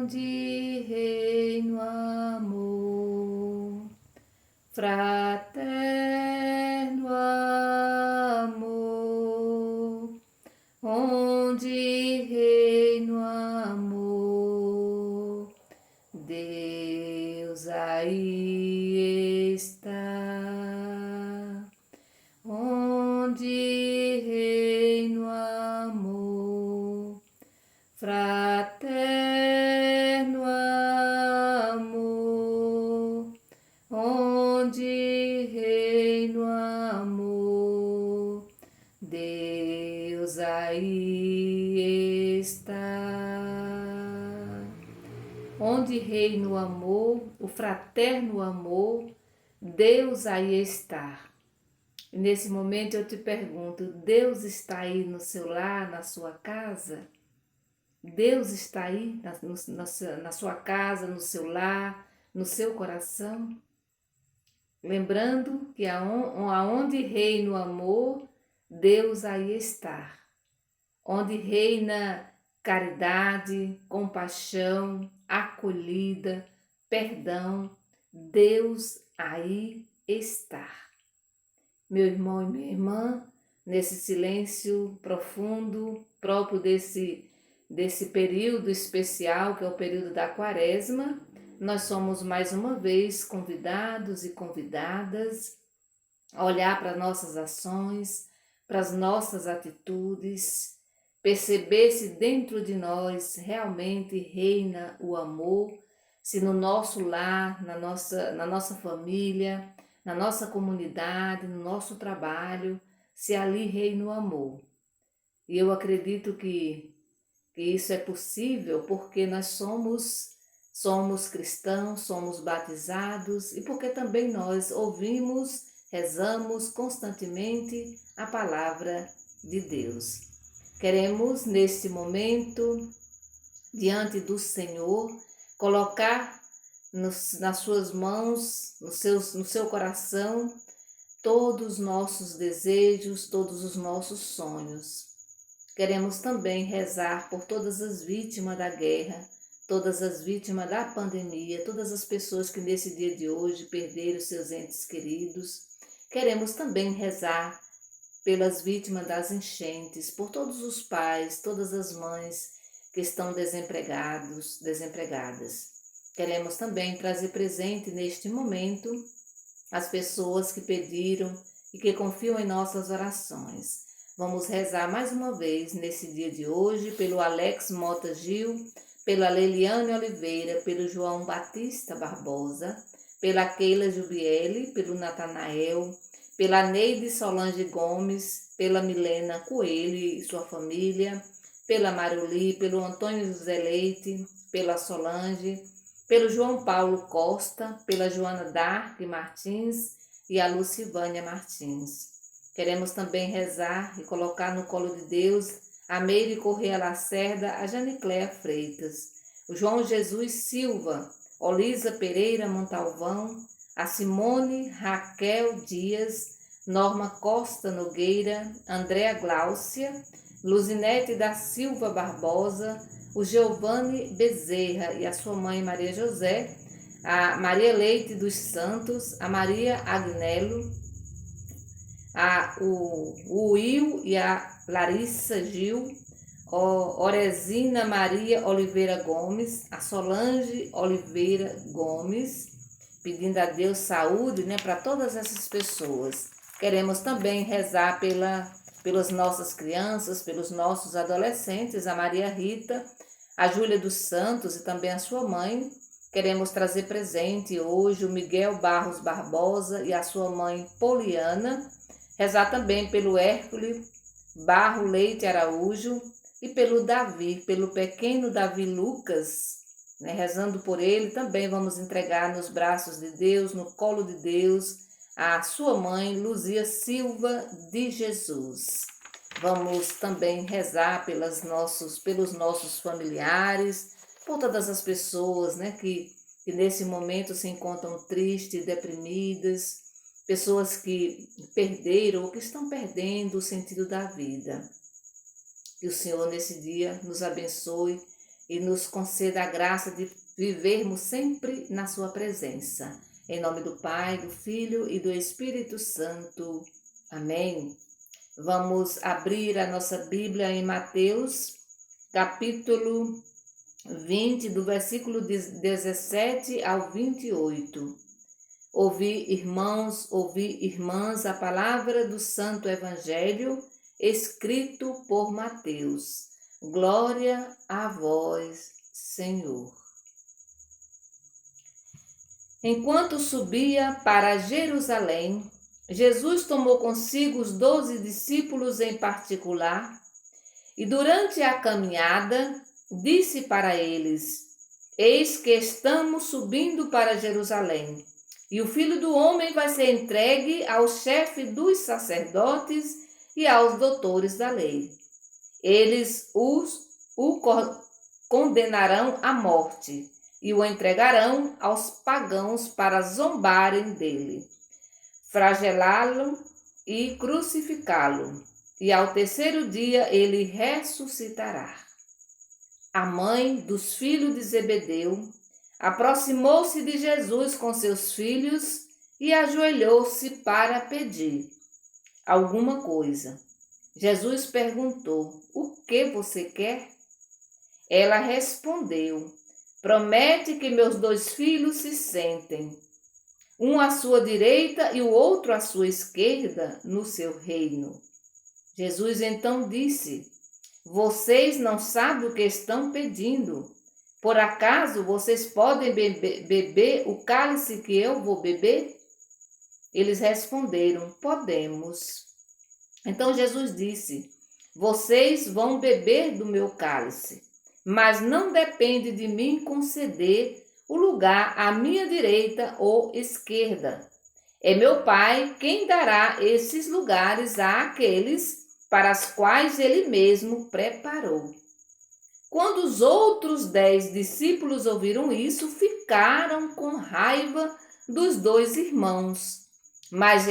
onde reina o amor, fraterno amor, onde reina o amor, Deus aí está, onde reina o amor, fraterno amor, onde reina o amor, Deus aí está. Onde reina o amor, o fraterno amor, Deus aí está. E nesse momento eu te pergunto, Deus está aí no seu lar, na sua casa? Deus está aí na sua casa, no seu lar, no seu coração? Lembrando que aonde reina o amor, Deus aí está. Onde reina caridade, compaixão, acolhida, perdão, Deus aí está. Meu irmão e minha irmã, nesse silêncio profundo, próprio desse período especial, que é o período da Quaresma, nós somos mais uma vez convidados e convidadas a olhar para nossas ações, para as nossas atitudes, perceber se dentro de nós realmente reina o amor, se no nosso lar, na nossa família, na nossa comunidade, no nosso trabalho, se ali reina o amor. E eu acredito que isso é possível porque nós somos cristãos, somos batizados e porque também nós ouvimos, rezamos constantemente a palavra de Deus. Queremos neste momento, diante do Senhor, colocar nas suas mãos, no seu coração, todos os nossos desejos, todos os nossos sonhos. Queremos também rezar por todas as vítimas da guerra, todas as vítimas da pandemia, todas as pessoas que nesse dia de hoje perderam seus entes queridos. Queremos também rezar pelas vítimas das enchentes, por todos os pais, todas as mães que estão desempregadas. Queremos também trazer presente neste momento as pessoas que pediram e que confiam em nossas orações. Vamos rezar mais uma vez nesse dia de hoje pelo Alex Mota Gil, pela Leliane Oliveira, pelo João Batista Barbosa, pela Keila Jubiele, pelo Natanael, pela Neide Solange Gomes, pela Milena Coelho e sua família, pela Maruli, pelo Antônio José Leite, pela Solange, pelo João Paulo Costa, pela Joana Dark Martins e a Lucivânia Martins. Queremos também rezar e colocar no colo de Deus a Meire Correia Lacerda, a Janicléa Freitas, o João Jesus Silva, Olisa Pereira Montalvão, a Simone Raquel Dias, Norma Costa Nogueira, Andréa Gláucia, Luzinete da Silva Barbosa, o Giovanni Bezerra e a sua mãe Maria José, a Maria Leite dos Santos, a Maria Agnello, o Will e a Larissa Gil, Orezina Maria Oliveira Gomes, a Solange Oliveira Gomes, pedindo a Deus saúde, para todas essas pessoas. Queremos também rezar pelas nossas crianças, pelos nossos adolescentes, a Maria Rita, a Júlia dos Santos e também a sua mãe. Queremos trazer presente hoje o Miguel Barros Barbosa e a sua mãe Poliana. Rezar também pelo Hércules Barro Leite Araújo e pelo Davi, pelo pequeno Davi Lucas, rezando por ele. Também vamos entregar nos braços de Deus, no colo de Deus, a sua mãe Luzia Silva de Jesus. Vamos também rezar pelos nossos familiares, por todas as pessoas que nesse momento se encontram tristes, deprimidas, pessoas que perderam ou que estão perdendo o sentido da vida. Que o Senhor nesse dia nos abençoe e nos conceda a graça de vivermos sempre na sua presença. Em nome do Pai, do Filho e do Espírito Santo. Amém. Vamos abrir a nossa Bíblia em Mateus, capítulo 20, do versículo 17 ao 28. Ouvi, irmãos, ouvi, irmãs, a palavra do Santo Evangelho, escrito por Mateus. Glória a vós, Senhor. Enquanto subia para Jerusalém, Jesus tomou consigo os 12 discípulos em particular e, durante a caminhada, disse para eles: Eis que estamos subindo para Jerusalém, e o Filho do Homem vai ser entregue ao chefe dos sacerdotes e aos doutores da lei. Eles o condenarão à morte e o entregarão aos pagãos para zombarem dele, flagelá-lo e crucificá-lo, e ao terceiro dia ele ressuscitará. A mãe dos filhos de Zebedeu aproximou-se de Jesus com seus filhos e ajoelhou-se para pedir alguma coisa. Jesus perguntou: O que você quer? Ela respondeu: Promete que meus 2 filhos se sentem, um à sua direita e o outro à sua esquerda, no seu reino. Jesus então disse: Vocês não sabem o que estão pedindo. Por acaso vocês podem beber o cálice que eu vou beber? Eles responderam: Podemos. Então Jesus disse: Vocês vão beber do meu cálice, mas não depende de mim conceder o lugar à minha direita ou esquerda. É meu Pai quem dará esses lugares àqueles para os quais ele mesmo preparou. Quando os outros 10 discípulos ouviram isso, ficaram com raiva dos 2 irmãos. Mas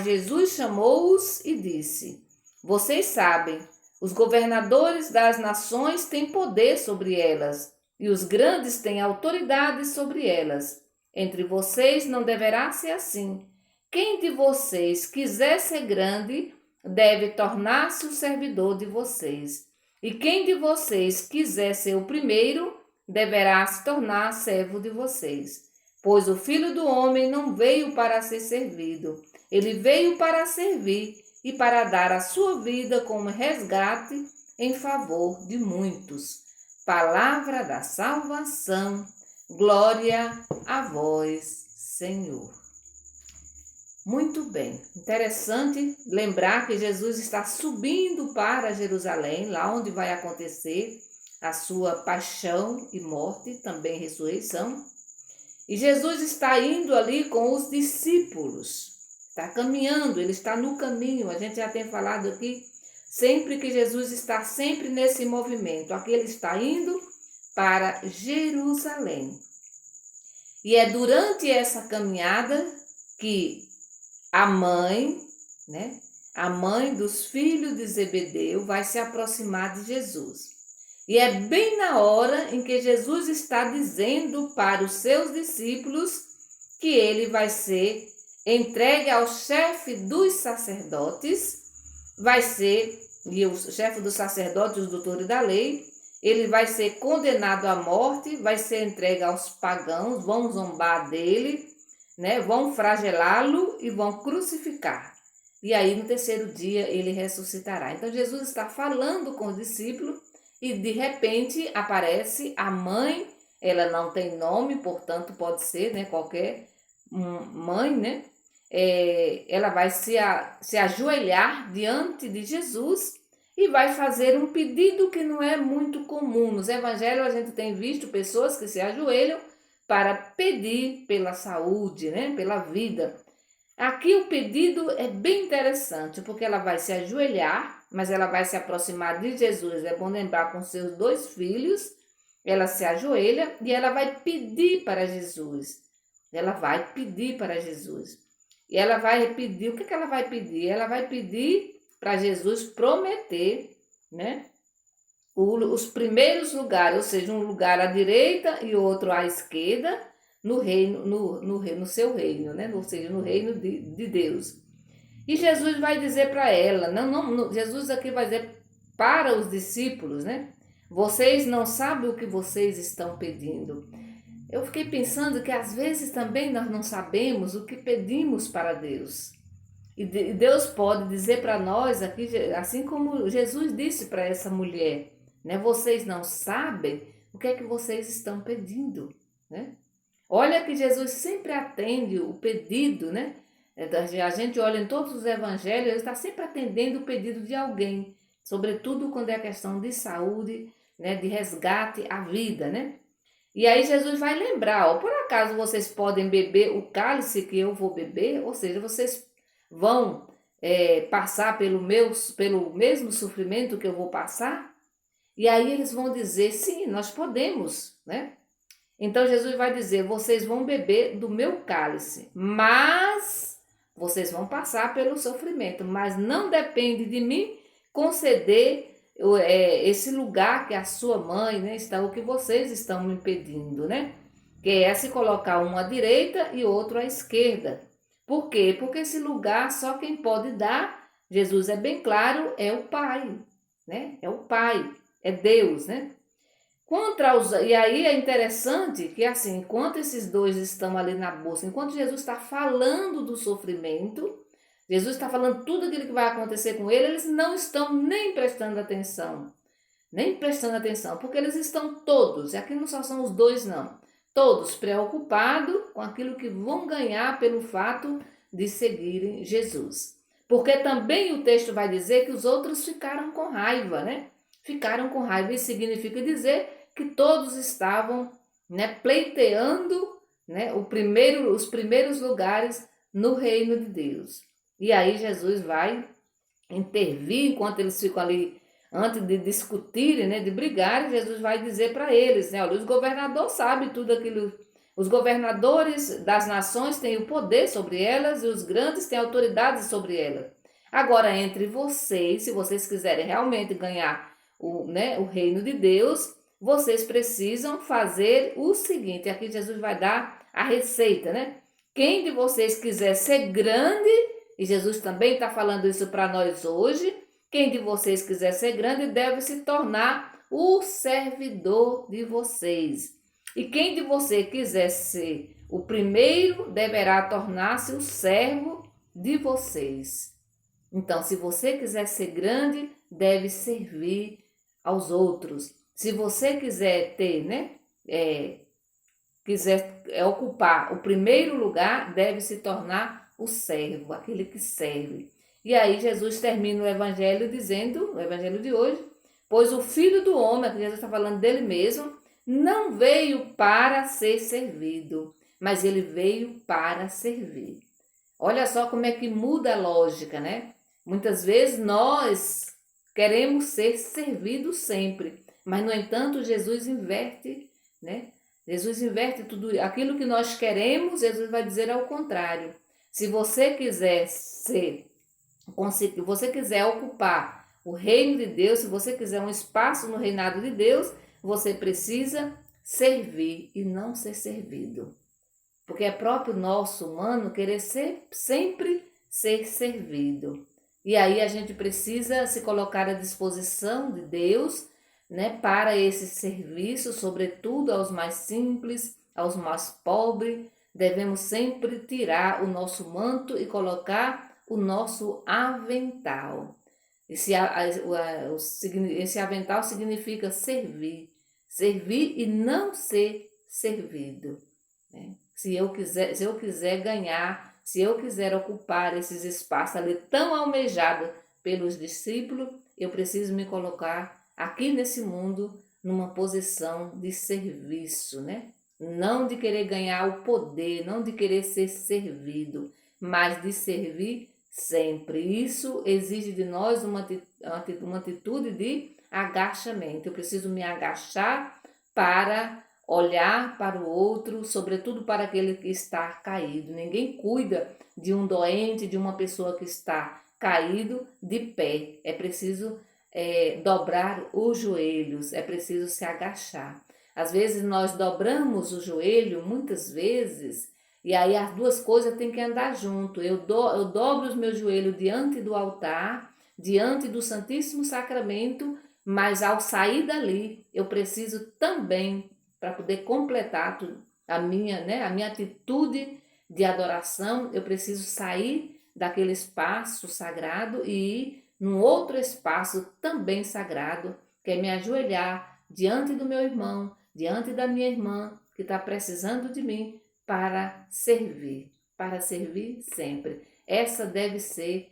Jesus chamou-os e disse: Vocês sabem, os governadores das nações têm poder sobre elas, e os grandes têm autoridade sobre elas. Entre vocês não deverá ser assim. Quem de vocês quiser ser grande, deve tornar-se o servidor de vocês. E quem de vocês quiser ser o primeiro, deverá se tornar servo de vocês. Pois o Filho do Homem não veio para ser servido, ele veio para servir e para dar a sua vida como resgate em favor de muitos. Palavra da salvação, glória a vós, Senhor. Muito bem, interessante lembrar que Jesus está subindo para Jerusalém, lá onde vai acontecer a sua paixão e morte, também ressurreição. E Jesus está indo ali com os discípulos, está caminhando, ele está no caminho. A gente já tem falado aqui, sempre que Jesus está sempre nesse movimento. Aqui ele está indo para Jerusalém. E é durante essa caminhada que a mãe, a mãe dos filhos de Zebedeu vai se aproximar de Jesus. E é bem na hora em que Jesus está dizendo para os seus discípulos que ele vai ser entregue ao chefe dos sacerdotes, e o chefe dos sacerdotes, os doutores da lei, ele vai ser condenado à morte, vai ser entregue aos pagãos, vão zombar dele, vão flagelá-lo e vão crucificar. E aí no terceiro dia ele ressuscitará. Então Jesus está falando com os discípulos e de repente aparece a mãe. Ela não tem nome, portanto pode ser qualquer mãe, ela vai se ajoelhar diante de Jesus e vai fazer um pedido que não é muito comum. Nos evangelhos a gente tem visto pessoas que se ajoelham para pedir pela saúde, pela vida. Aqui o pedido é bem interessante, porque ela vai se ajoelhar, mas ela vai se aproximar de Jesus. É bom lembrar, com seus 2 filhos, ela se ajoelha e ela vai pedir para Jesus. Ela vai pedir para Jesus. E ela vai pedir, o que ela vai pedir? Ela vai pedir para Jesus prometer, os primeiros lugares, ou seja, um lugar à direita e outro à esquerda, no reino, no seu reino, né? Ou seja, no reino de Deus. E Jesus vai dizer para ela, Jesus aqui vai dizer para os discípulos, né? Vocês não sabem o que vocês estão pedindo. Eu fiquei pensando que às vezes também nós não sabemos o que pedimos para Deus. E Deus pode dizer para nós aqui, assim como Jesus disse para essa mulher, né? Vocês não sabem o que é que vocês estão pedindo, né? Olha que Jesus sempre atende o pedido, né? A gente olha em todos os evangelhos, ele está sempre atendendo o pedido de alguém, sobretudo quando é a questão de saúde, né? De resgate à vida, né? E aí Jesus vai lembrar, ó, por acaso vocês podem beber o cálice que eu vou beber? Ou seja, vocês vão passar pelo mesmo sofrimento que eu vou passar? E aí eles vão dizer, sim, nós podemos, né? Então Jesus vai dizer, vocês vão beber do meu cálice, mas vocês vão passar pelo sofrimento, mas não depende de mim conceder esse lugar que a sua mãe, né, está, o que vocês estão me pedindo, né? Que é se colocar um à direita e outro à esquerda. Por quê? Porque esse lugar só quem pode dar, Jesus é bem claro, é o Pai, né? É o Pai, é Deus, né? E aí é interessante que assim, enquanto esses dois estão ali na bolsa, enquanto Jesus está falando do sofrimento, Jesus está falando tudo aquilo que vai acontecer com ele, eles não estão nem prestando atenção, porque eles estão todos, e aqui não só são os dois não, todos preocupados com aquilo que vão ganhar pelo fato de seguirem Jesus. Porque também o texto vai dizer que os outros ficaram com raiva, né? Ficaram com raiva, isso significa dizer que todos estavam, né, pleiteando, né, os primeiros lugares no reino de Deus. E aí Jesus vai intervir enquanto eles ficam ali, antes de discutirem, né, de brigarem, Jesus vai dizer para eles, né, olha, os governadores sabem tudo aquilo, os governadores das nações têm o poder sobre elas e os grandes têm autoridade sobre elas. Agora, entre vocês, se vocês quiserem realmente ganhar o reino de Deus, vocês precisam fazer o seguinte, aqui Jesus vai dar a receita, né? Quem de vocês quiser ser grande, e Jesus também está falando isso para nós hoje, quem de vocês quiser ser grande deve se tornar o servidor de vocês. E quem de vocês quiser ser o primeiro deverá tornar-se o servo de vocês. Então, se você quiser ser grande, deve servir aos outros. Se você quiser ter, né, quiser ocupar o primeiro lugar, deve se tornar o servo, aquele que serve. E aí Jesus termina o evangelho dizendo, o evangelho de hoje, pois o Filho do Homem, que Jesus está falando dele mesmo, não veio para ser servido, mas ele veio para servir. Olha só como é que muda a lógica, né? Muitas vezes nós queremos ser servidos sempre, mas no entanto Jesus inverte, né? Jesus inverte tudo aquilo que nós queremos, Jesus vai dizer ao contrário. Se você quiser se você quiser ocupar o reino de Deus, se você quiser um espaço no reinado de Deus, você precisa servir e não ser servido. Porque é próprio nosso humano querer sempre ser servido. E aí a gente precisa se colocar à disposição de Deus, né, para esse serviço, sobretudo aos mais simples, aos mais pobres. Devemos sempre tirar o nosso manto e colocar o nosso avental. Esse avental significa servir e não ser servido, né? Se eu quiser ganhar, se eu quiser ocupar esses espaços ali tão almejados pelos discípulos, eu preciso me colocar aqui nesse mundo numa posição de serviço, né? Não de querer ganhar o poder, não de querer ser servido, mas de servir sempre. Isso exige de nós uma atitude de agachamento. Eu preciso me agachar para olhar para o outro, sobretudo para aquele que está caído. Ninguém cuida de um doente, de uma pessoa que está caído de pé. É preciso dobrar os joelhos, é preciso se agachar. Às vezes nós dobramos o joelho, muitas vezes, e aí as duas coisas têm que andar junto. Eu dobro os meus joelhos diante do altar, diante do Santíssimo Sacramento, mas ao sair dali, eu preciso também, para poder completar a minha atitude de adoração, eu preciso sair daquele espaço sagrado e ir num outro espaço também sagrado, que é me ajoelhar diante do meu irmão, diante da minha irmã, que está precisando de mim para servir sempre. Essa deve ser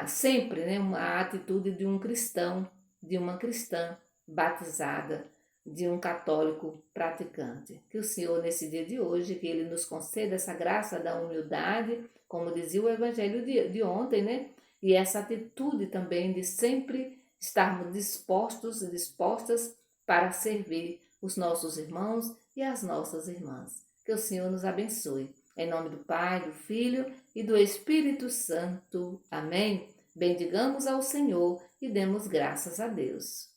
sempre, né, a atitude de um cristão, de uma cristã batizada, de um católico praticante. Que o Senhor, nesse dia de hoje, que Ele nos conceda essa graça da humildade, como dizia o Evangelho de ontem, né? E essa atitude também de sempre estarmos dispostos e dispostas para servir os nossos irmãos e as nossas irmãs. Que o Senhor nos abençoe. Em nome do Pai, do Filho e do Espírito Santo. Amém. Bendigamos ao Senhor e demos graças a Deus.